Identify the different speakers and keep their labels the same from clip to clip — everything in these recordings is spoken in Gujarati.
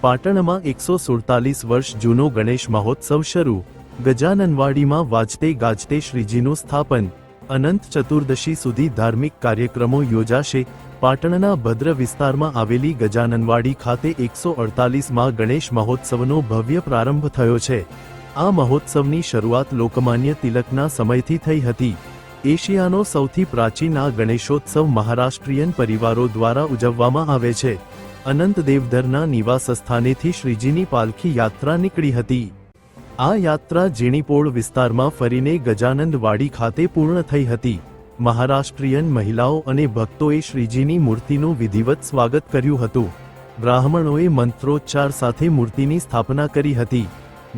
Speaker 1: પાટણમાં 147 વર્ષ જૂનો ગણેશ મહોત્સવ શરૂ। ગજાનનવાડીમાં વાજતે ગાજતે શ્રીજીનું સ્થાપન। અનંત ચતુર્દશી સુધી ધાર્મિક કાર્યક્રમો યોજાશે। પાટણના ભદ્ર વિસ્તારમાં આવેલી ગજાનનવાડી ખાતે 148માં ગણેશ મહોત્સવનો ભવ્ય પ્રારંભ થયો છે। આ મહોત્સવની શરૂઆત લોકમાન્ય તિલકના સમયથી થઈ હતી। એશિયાનો સૌથી પ્રાચીન આ ગણેશોત્સવ મહારાષ્ટ્રીયન પરિવારો દ્વારા ઉજવવામાં આવે છે। અનંત દેવધરના નિવાસ સ્થાનેથી શ્રીજીની પાલખી યાત્રા નીકળી હતી। આ યાત્રા જીણીપોળ વિસ્તારમાં ફરીને ગજાનંદવાડી ખાતે પૂર્ણ થઈ હતી। મહારાષ્ટ્રીયન મહિલાઓ અને ભક્તોએ શ્રીજીની મૂર્તિનું વિધિવત સ્વાગત કર્યું હતું। બ્રાહ્મણોએ મંત્રોચ્ચાર સાથે મૂર્તિની સ્થાપના કરી હતી।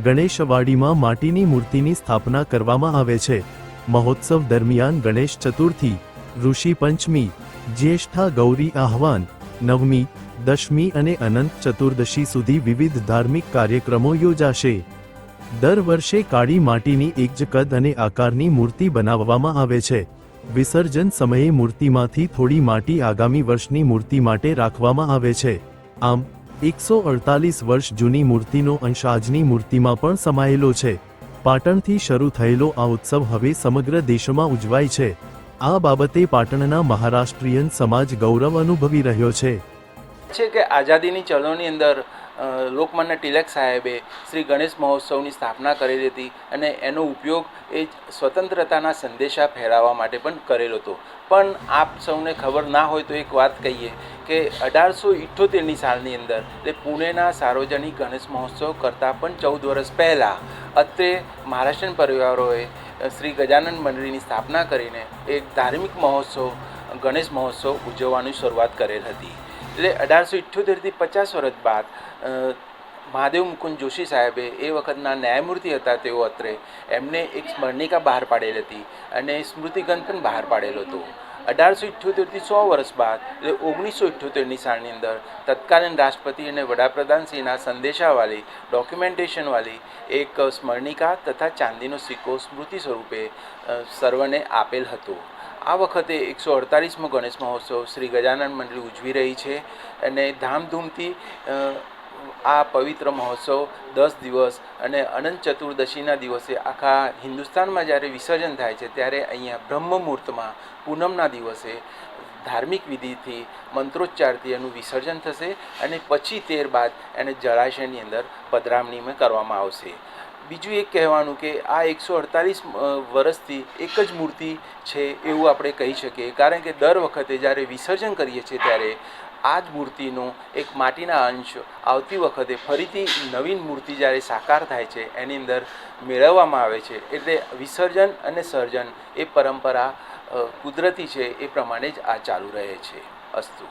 Speaker 1: ગણેશવાડીમાં માટીની મૂર્તિની સ્થાપના કરવામાં આવે છે। મહોત્સવ દરમિયાન ગણેશ ચતુર્થી, ઋષિ પંચમી, જ્યેષ્ઠા ગૌરી આહ્વાન, નવમી, દશમી અને અનંત ચતુર્દશી સુધી વિવિધ ધાર્મિક કાર્યક્રમો યોજાશે। દર વર્ષે કાળી માટીની એક જ કદ અને આકારની મૂર્તિ બનાવવામાં આવે છે। વિસર્જન સમયે મૂર્તિમાંથી થોડી માટી આગામી વર્ષની મૂર્તિ માટે રાખવામાં આવે છે। આમ 148 વર્ષ જૂની મૂર્તિનો અંશ આજની મૂર્તિમાં પણ સમાયેલો છે। પાટણથી શરૂ થયેલો આ ઉત્સવ હવે સમગ્ર દેશમાં ઉજવાય છે। આ બાબતે પાટણના મહારાષ્ટ્રીયન સમાજ ગૌરવ અનુભવી રહ્યો છે
Speaker 2: કે આઝાદીની ચળવળની અંદર લોકમાન્ય તિલક સાહેબે શ્રી ગણેશ મહોત્સવની સ્થાપના કરેલી હતી અને એનો ઉપયોગ એ સ્વતંત્રતાના સંદેશા ફેલાવવા માટે પણ કરેલો હતો। પણ આપ સૌને ખબર ના હોય તો એક વાત કહીએ કે 1878ની સાલની અંદર એટલે પુણેના સાર્વજનિક ગણેશ મહોત્સવ કરતાં પણ 14 વર્ષ પહેલાં અત્રે મહારાષ્ટ્રીયન પરિવારોએ શ્રી ગજાનન મંડળીની સ્થાપના કરીને એક ધાર્મિક મહોત્સવ ગણેશ મહોત્સવ ઉજવવાની શરૂઆત કરેલ હતી। એટલે 1878થી 50 વર્ષ બાદ મહાદેવ મુકુંદ જોશી સાહેબે એ વખતના ન્યાયમૂર્તિ હતા તેઓ અત્રે એમને એક સ્મરણિકા બહાર પાડેલી હતી અને સ્મૃતિગ્રંથ પણ બહાર પાડેલો હતો। 1878થી 100 વર્ષ બાદ એટલે 1978ની સાલની અંદર તત્કાલીન રાષ્ટ્રપતિ અને વડાપ્રધાનશ્રીના સંદેશાવાળી ડોક્યુમેન્ટેશનવાળી એક સ્મરણિકા તથા ચાંદીનો સિક્કો સ્મૃતિ સ્વરૂપે સર્વને આપેલ હતો। આ વખતે 148મો ગણેશ મહોત્સવ શ્રી ગજાનન મંડળી ઉજવી રહી છે અને ધામધૂમથી આ પવિત્ર મહોત્સવ 10 દિવસ અને અનંત ચતુર્દશીના દિવસે આખા હિન્દુસ્તાનમાં જ્યારે વિસર્જન થાય છે ત્યારે અહીંયા બ્રહ્મ મુહૂર્તમાં પૂનમના દિવસે ધાર્મિક વિધિથી મંત્રોચ્ચારથી એનું વિસર્જન થશે અને પછી 13 બાદ એને જળાશયની અંદર પધરામણી કરવામાં આવશે। બીજું એક કહેવાનું કે આ 148 વર્ષથી એક જ મૂર્તિ છે એવું આપણે કહી શકીએ, કારણ કે દર વખતે જ્યારે વિસર્જન કરીએ છીએ ત્યારે આ જ મૂર્તિનો એક માટીના અંશ આવતી વખતે ફરીથી નવીન મૂર્તિ જ્યારે સાકાર થાય છે એની અંદર મેળવવામાં આવે છે। એટલે વિસર્જન અને સર્જન એ પરંપરા કુદરતી છે એ પ્રમાણે જ આ ચાલુ રહે છે। અસ્તુ।